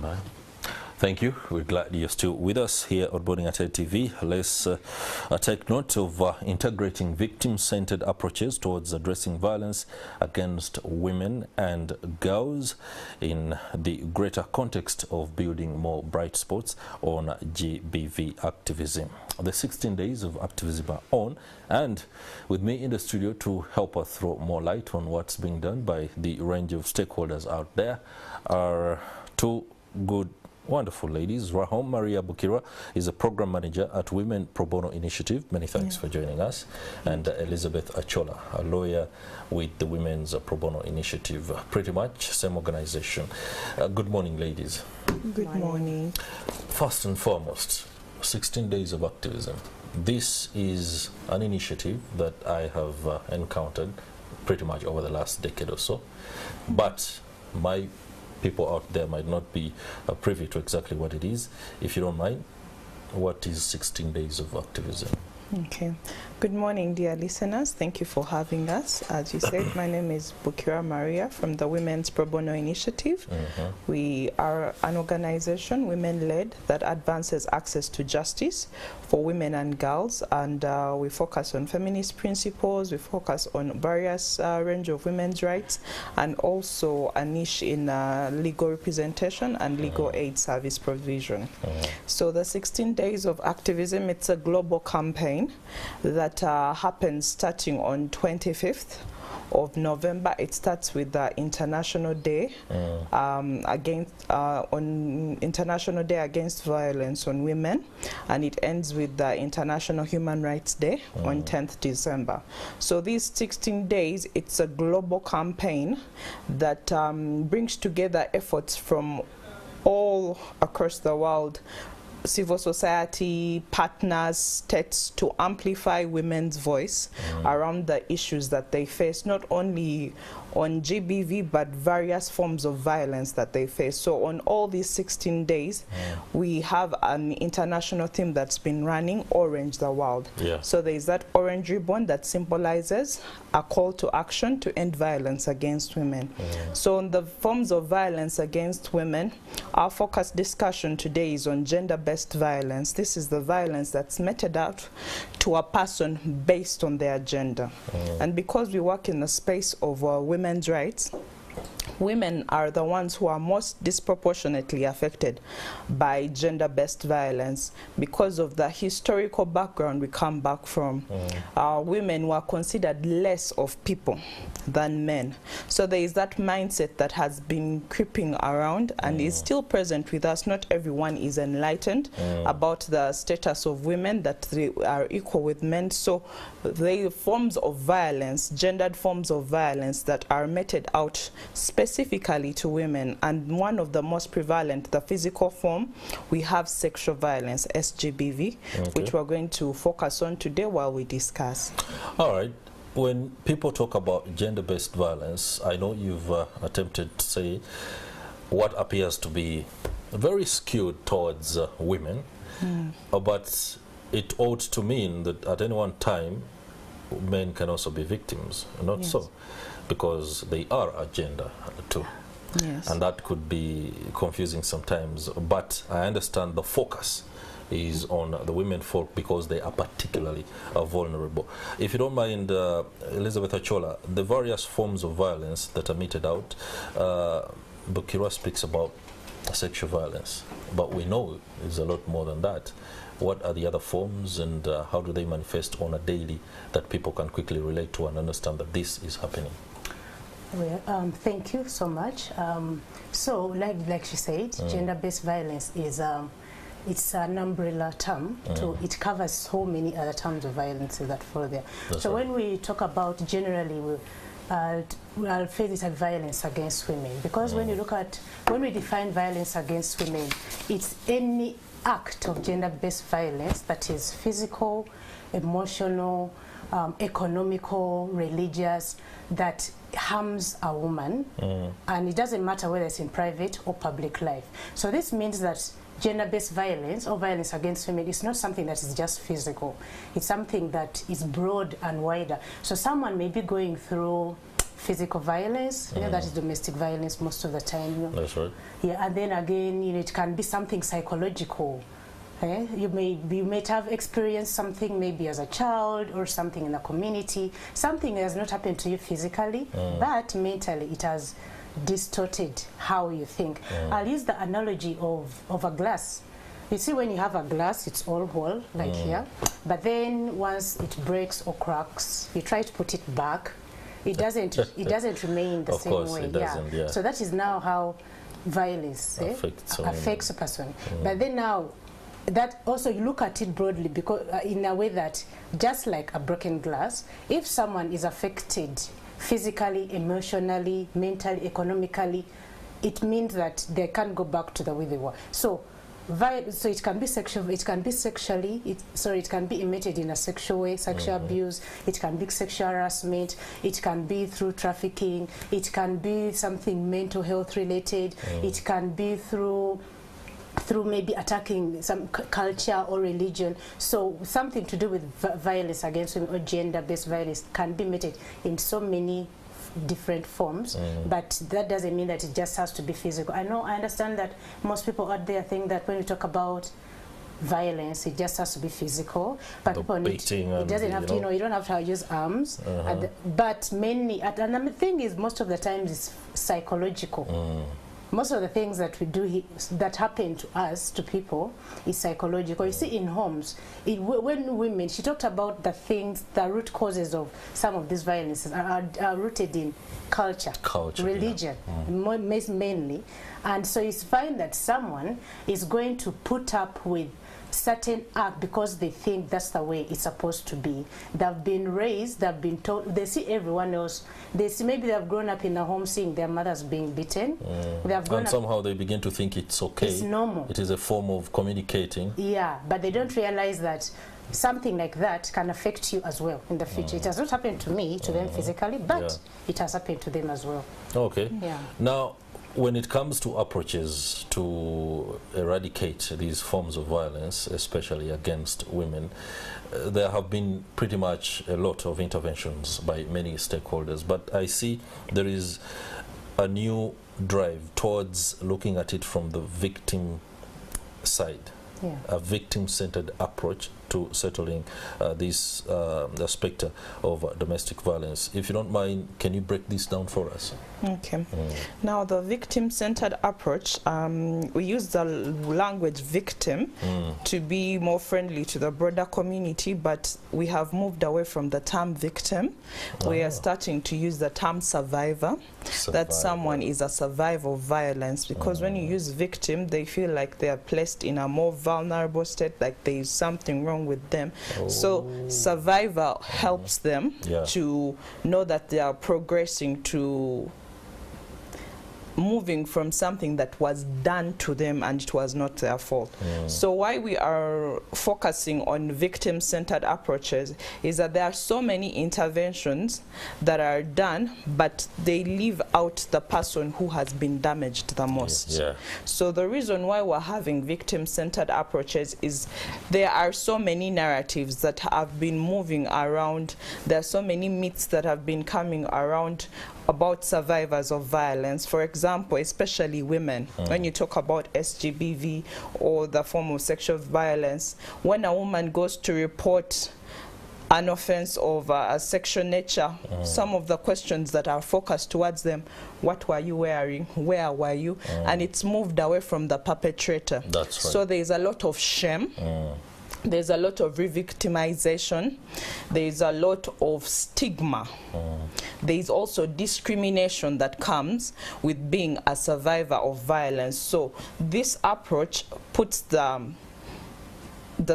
right. Thank you. We're glad you're still with us here on Boarding Ahead TV. Let's take note of integrating victim-centered approaches towards addressing violence against women and girls in the greater context of building more bright spots on GBV activism. The 16 days of activism are on, and with me in the studio to help us throw more light on what's being done by the range of stakeholders out there are two good wonderful ladies. Rahom Maria Bukira is a program manager at Women Pro Bono Initiative. Many thanks for joining us. And Elizabeth Achola, a lawyer with the Women's Pro Bono Initiative, pretty much same organization. Good morning, ladies. Good morning. First and foremost, 16 days of activism. This is an initiative that I have encountered pretty much over the last decade or so. But my people out there might not be privy to exactly what it is. If you don't mind, what is 16 days of activism? Okay. Good morning, dear listeners. Thank you for having us. As you said, my name is Bukira Maria from the Women's Pro Bono Initiative. We are an organization, women-led, that advances access to justice for women and girls, and we focus on feminist principles, we focus on various range of women's rights, and also a niche in legal representation and legal aid service provision. So the 16 days of activism, it's a global campaign that happens starting on 25th of November. It starts with the International Day on International Day Against Violence on Women, and it ends with the International Human Rights Day on 10th December. So these 16 days, it's a global campaign that brings together efforts from all across the world, civil society, partners, states, to amplify women's voice around the issues that they face, not only on GBV, but various forms of violence that they face. So on all these 16 days, we have an international theme that's been running, Orange the World. So there is that orange ribbon that symbolizes a call to action to end violence against women. So on the forms of violence against women, our focus discussion today is on gender-based violence. This is the violence that's meted out to a person based on their gender. And because we work in the space of women's rights, women are the ones who are most disproportionately affected by gender-based violence because of the historical background we come back from. Women were considered less of people than men. So there is that mindset that has been creeping around and is still present with us. Not everyone is enlightened about the status of women, that they are equal with men. So the forms of violence, gendered forms of violence that are meted out specifically to women, and one of the most prevalent, the physical form, we have sexual violence, SGBV, which we're going to focus on today while we discuss. All right. When people talk about gender-based violence, I know you've attempted to say what appears to be very skewed towards women, but it ought to mean that at any one time, men can also be victims. Not so, because they are a gender too. And that could be confusing sometimes, but I understand the focus is on the women folk because they are particularly vulnerable. If you don't mind, Elizabeth Achola, the various forms of violence that are meted out, Bukira speaks about sexual violence, but we know it's a lot more than that. What are the other forms, and how do they manifest on a daily that people can quickly relate to and understand that this is happening? Well, thank you so much. So, like she said, gender-based violence is it's an umbrella term. It covers so many other terms of violence that follow there. So when we talk about generally, we'll face it as violence against women, because when we define violence against women, it's any act of gender-based violence that is physical, emotional, economical, religious, that harms a woman, and it doesn't matter whether it's in private or public life. So this means that gender-based violence or violence against women is not something that is just physical. It's something that is broad and wider. So someone may be going through physical violence, you know, that is domestic violence most of the time. You know. That's right. Yeah, and then again, you know, it can be something psychological. You might have experienced something maybe as a child or something in the community, something that has not happened to you physically, but mentally it has distorted how you think. I'll use the analogy of a glass. You see, when you have a glass, it's all whole, like here, but then once it breaks or cracks, you try to put it back, it doesn't remain the same way. It doesn't, yeah. So that is now how violence affects a person. But then now, that also you look at it broadly, because in a way that just like a broken glass, if someone is affected physically, emotionally, mentally, economically, it means that they can't go back to the way they were. So it can be sexual, it can be sexually, it can be emitted in a sexual way, sexual abuse, it can be sexual harassment, it can be through trafficking, it can be something mental health related, it can be through maybe attacking some culture or religion. So something to do with violence against women or gender-based violence can be meted in so many different forms, but that doesn't mean that it just has to be physical. I understand that most people out there think that when we talk about violence, it just has to be physical, but people need it doesn't have to, you know, you don't have to use arms, but mainly, and the thing is, most of the times it's psychological. Most of the things that we do that happen to us, to people, is psychological. You see, in homes, when women, she talked about the things, the root causes of some of these violences are rooted in culture religion, mainly. And so it's fine that someone is going to put up with certain act because they think that's the way it's supposed to be. They've been raised, they've been told, they see everyone else, they see, maybe they've grown up in a home seeing their mothers being beaten. And somehow they begin to think it's okay. It's normal. It is a form of communicating. Yeah, but they don't realize that something like that can affect you as well in the future. It has not happened to me, to them physically, but it has happened to them as well. Okay. Yeah. Now, when it comes to approaches to eradicate these forms of violence, especially against women, there have been pretty much a lot of interventions by many stakeholders, but I see there is a new drive towards looking at it from the victim side, a victim-centered approach to settling this aspect of domestic violence. If you don't mind, can you break this down for us? Okay. Now, the victim-centered approach, we use the language victim to be more friendly to the broader community, but we have moved away from the term victim. We are starting to use the term survivor, that someone is a survivor of violence, because when you use victim, they feel like they are placed in a more vulnerable state, like there is something wrong with them. So survivor helps them to know that they are progressing to moving from something that was done to them and it was not their fault. So why we are focusing on victim-centered approaches is that there are so many interventions that are done, but they leave out the person who has been damaged the most. So the reason why we're having victim-centered approaches is there are so many narratives that have been moving around. There are so many myths that have been coming around about survivors of violence. For example, especially women, when you talk about SGBV or the form of sexual violence, when a woman goes to report an offense of a sexual nature, some of the questions that are focused towards them, what were you wearing, where were you, and it's moved away from the perpetrator. That's right. So there's a lot of shame. There's a lot of re-victimization. There's a lot of stigma. There's also discrimination that comes with being a survivor of violence. So this approach puts the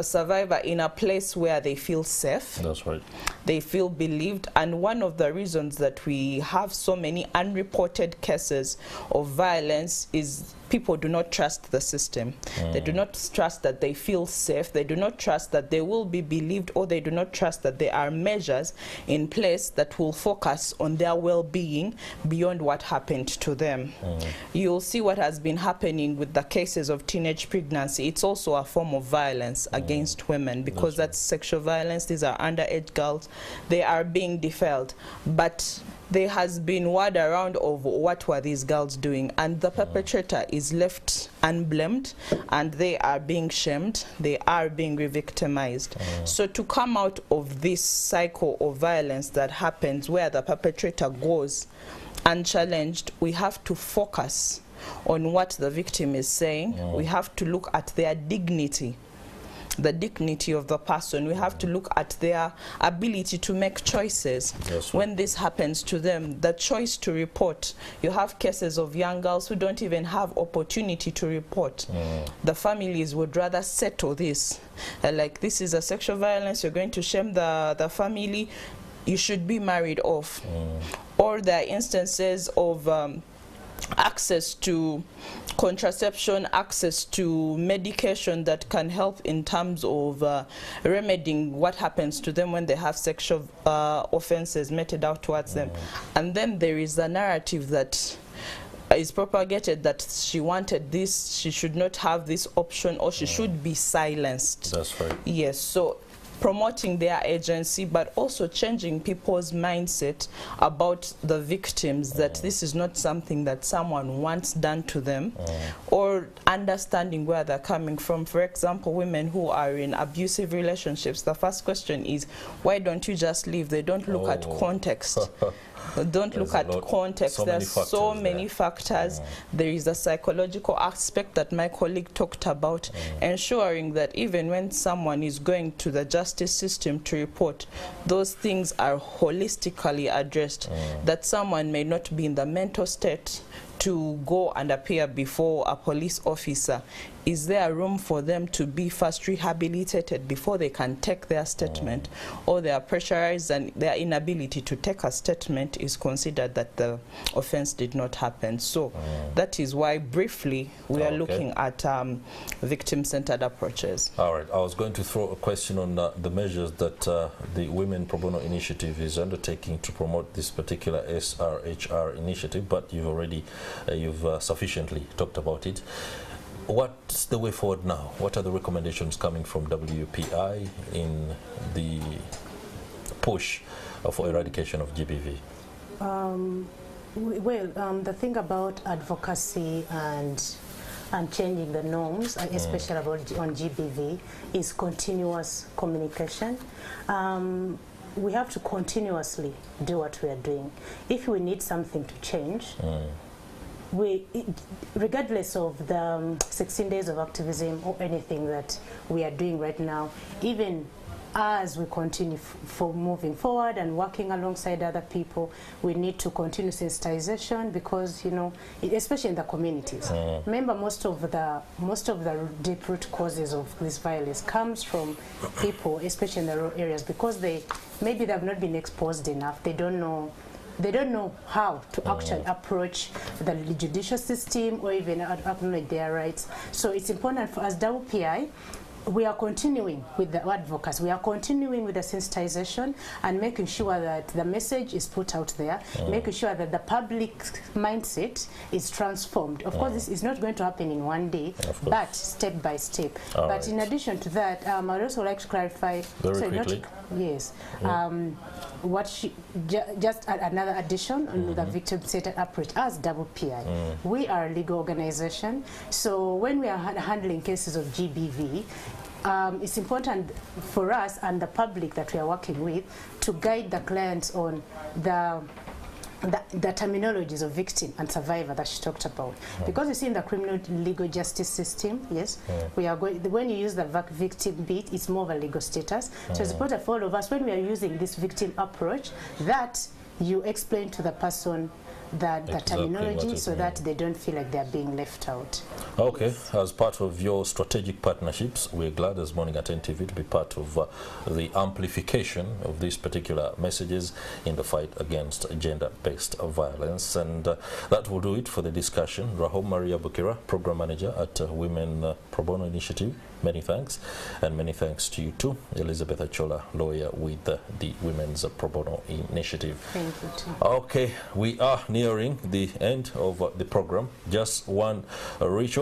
survivor in a place where they feel safe. That's right. They feel believed, and one of the reasons that we have so many unreported cases of violence is people do not trust the system. They do not trust that they feel safe. They do not trust that they will be believed, or they do not trust that there are measures in place that will focus on their well-being beyond what happened to them. You'll see what has been happening with the cases of teenage pregnancy. It's also a form of violence against women, because that's sexual violence. These are underage girls. They are being defiled. But there has been word around of what were these girls doing, and the perpetrator is left unblamed, and they are being shamed, they are being re-victimized. So to come out of this cycle of violence that happens where the perpetrator goes unchallenged, we have to focus on what the victim is saying. We have to look at their dignity, the dignity of the person. We have to look at their ability to make choices. When this happens to them, the choice to report. You have cases of young girls who don't even have opportunity to report. The families would rather settle this. Like, this is a sexual violence, you're going to shame the family, you should be married off. Or there are instances of access to contraception, access to medication that can help in terms of remedying what happens to them when they have sexual offenses meted out towards them. And then there is a narrative that is propagated that she wanted this, she should not have this option, or she should be silenced. That's right. Yes, so promoting their agency, but also changing people's mindset about the victims, that this is not something that someone wants done to them, or understanding where they're coming from. For example, women who are in abusive relationships, the first question is, why don't you just leave? They don't look at context. Don't look at context. There's so many factors. There is a psychological aspect that my colleague talked about, ensuring that even when someone is going to the justice system to report, those things are holistically addressed, that someone may not be in the mental state to go and appear before a police officer. Is there room for them to be first rehabilitated before they can take their statement, or they are pressurized and their inability to take a statement is considered that the offense did not happen? So that is why briefly we are looking at victim-centered approaches. All right, I was going to throw a question on the measures that the Women Pro Bono Initiative is undertaking to promote this particular SRHR initiative, but you've already sufficiently talked about it. What's the way forward now? What are the recommendations coming from WPI in the push for eradication of GBV? The thing about advocacy and changing the norms, especially about on GBV, is continuous communication. We have to continuously do what we are doing. If we need something to change, regardless of the 16 days of activism or anything that we are doing right now, even as we continue for moving forward and working alongside other people, we need to continue sensitization, because, you know, especially in the communities. Remember, most of the deep root causes of this violence comes from people, especially in the rural areas, because maybe they have not been exposed enough. They don't know how to actually approach the judicial system or even acknowledge their rights. So it's important for us, WPI, we are continuing with the advocacy, we are continuing with the sensitization and making sure that the message is put out there, making sure that the public mindset is transformed. Of course, this is not going to happen in one day, but step by step. But in addition to that, I'd also like to clarify, just another addition on the victim-centered approach. As WPI, we are a legal organization, so when we are handling cases of GBV, it's important for us and the public that we are working with to guide the clients on the terminologies of victim and survivor that she talked about. Because you see, in the criminal legal justice system, we are going, when you use the victim bit, it's more of a legal status. So it's important for all of us, when we are using this victim approach, that you explain to the person the terminology, so that they don't feel like they're being left out. Okay, as part of your strategic partnerships, we're glad as Morning at 10 TV to be part of the amplification of these particular messages in the fight against gender-based violence. And that will do it for the discussion. Rahom Maria Bukira, Program Manager at Women Pro Bono Initiative, many thanks. And many thanks to you too, Elizabeth Achola, lawyer with the Women's Pro Bono Initiative. Thank you too. Okay, we are nearing the end of the program. Just one ritual.